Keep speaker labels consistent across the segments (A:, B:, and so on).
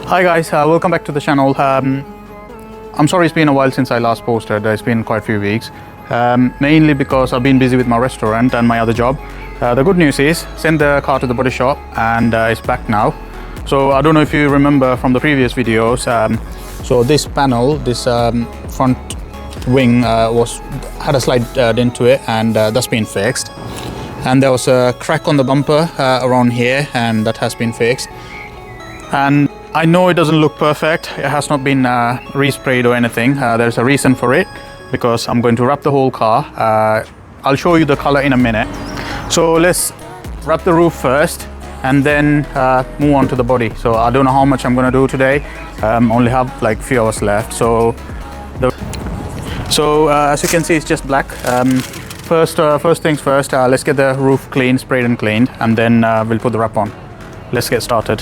A: Hi guys, welcome back to the channel. I'm sorry it's been a while since I last posted. It's been quite a few weeks, mainly because I've been busy with my restaurant and my other job. The good news is, sent the car to the body shop and it's back now. So I don't know if you remember from the previous videos, so this panel, this front wing had a slight dent to it, and that's been fixed. And there was a crack on the bumper around here, and that has been fixed. And I know it doesn't look perfect. It has not been resprayed or anything. There's a reason for it, because I'm going to wrap the whole car. I'll show you the color in a minute. So let's wrap the roof first and then move on to the body. So I don't know how much I'm going to do today. Only have like few hours left. So as you can see, it's just black. First things first, let's get the roof cleaned, sprayed and cleaned, and then we'll put the wrap on. Let's get started.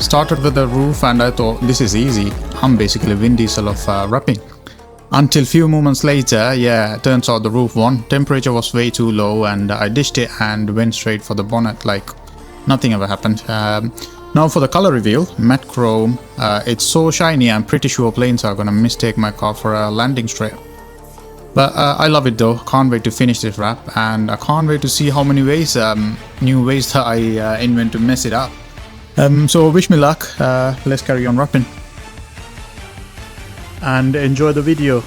A: Started with the roof and I thought this is easy. I'm basically Vin Diesel of wrapping. Until few moments later, yeah, turns out the roof won. Temperature was way too low and I dished it and went straight for the bonnet like nothing ever happened. Now for the color reveal, matte chrome. It's so shiny, I'm pretty sure planes are gonna mistake my car for a landing strip. But I love it though, can't wait to finish this wrap, and I can't wait to see how many ways, new ways that I invent to mess it up. So wish me luck, let's carry on wrapping and enjoy the video.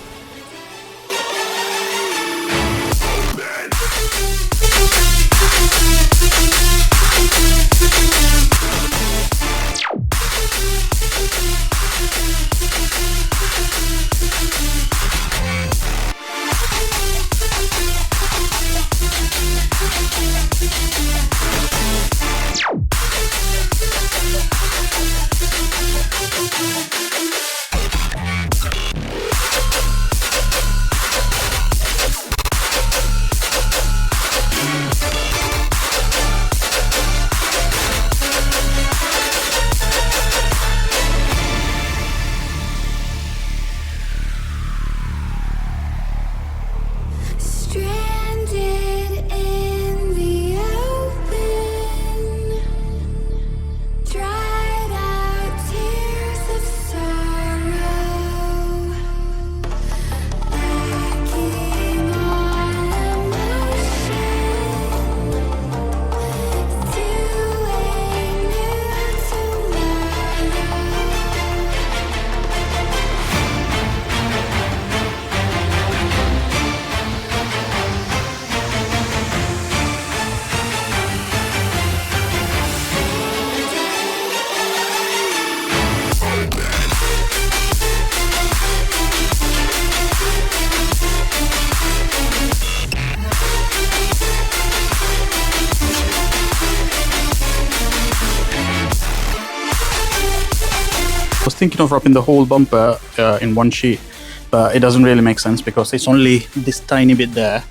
A: I was thinking of wrapping the whole bumper in one sheet, but it doesn't really make sense because it's only this tiny bit there,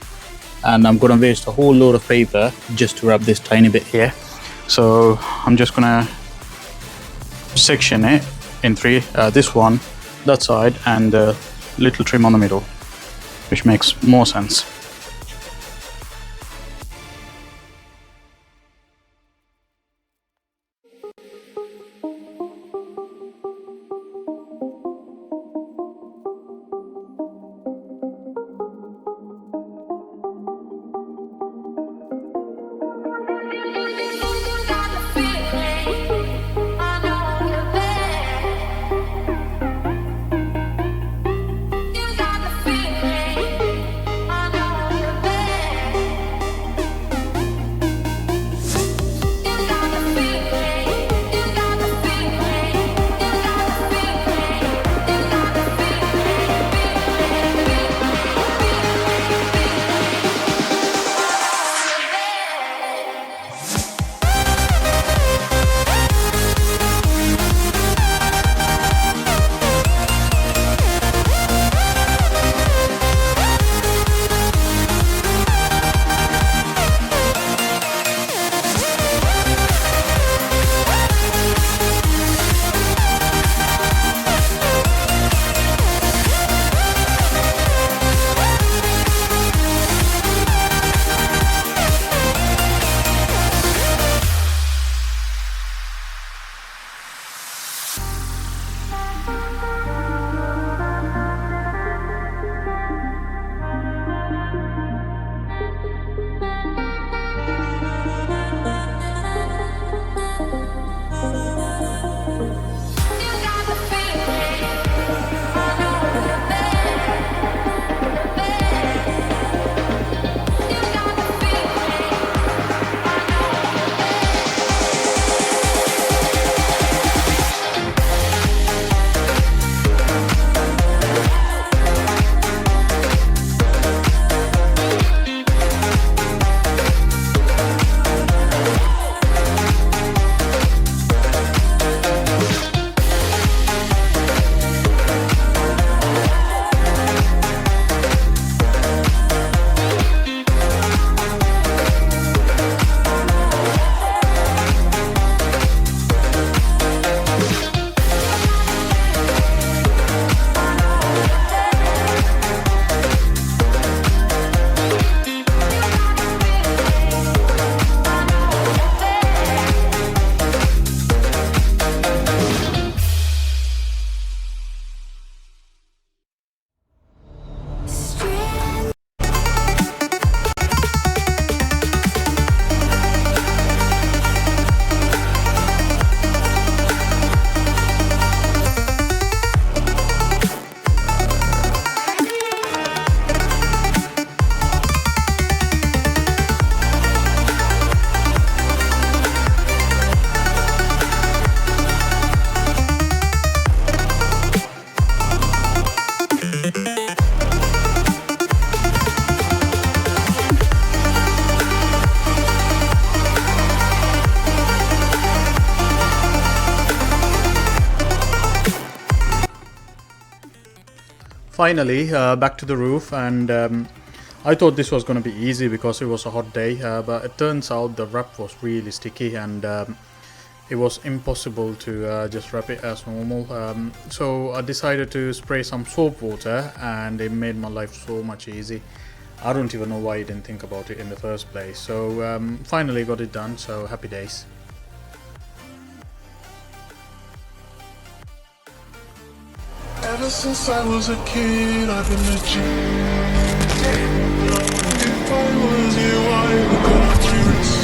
A: and I'm gonna waste a whole load of paper just to wrap this tiny bit here. So I'm just gonna section it in three, this one, that side, and a little trim on the middle, which makes more sense. Finally, back to the roof, and I thought this was going to be easy because it was a hot day, but it turns out the wrap was really sticky, and it was impossible to just wrap it as normal. So I decided to spray some soap water, and it made my life so much easy. I don't even know why I didn't think about it in the first place. So finally got it done, so happy days.
B: Ever since I was a kid, I've been a G. If I was you, I would go to wrist.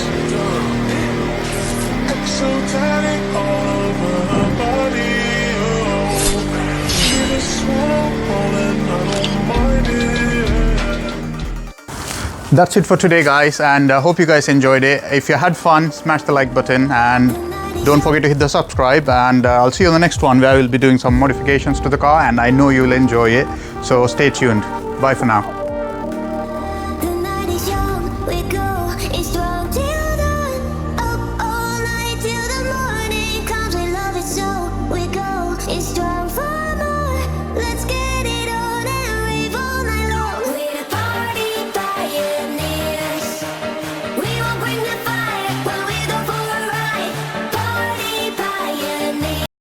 B: Exotic all over her body. Oh, she just swallow all and I don't mind it.
A: That's it for today, guys, and I hope you guys enjoyed it. If you had fun, smash the like button and don't forget to hit the subscribe, and I'll see you on the next one where I will be doing some modifications to the car, and I know you'll enjoy it. So stay tuned. Bye for now.
C: The night is young.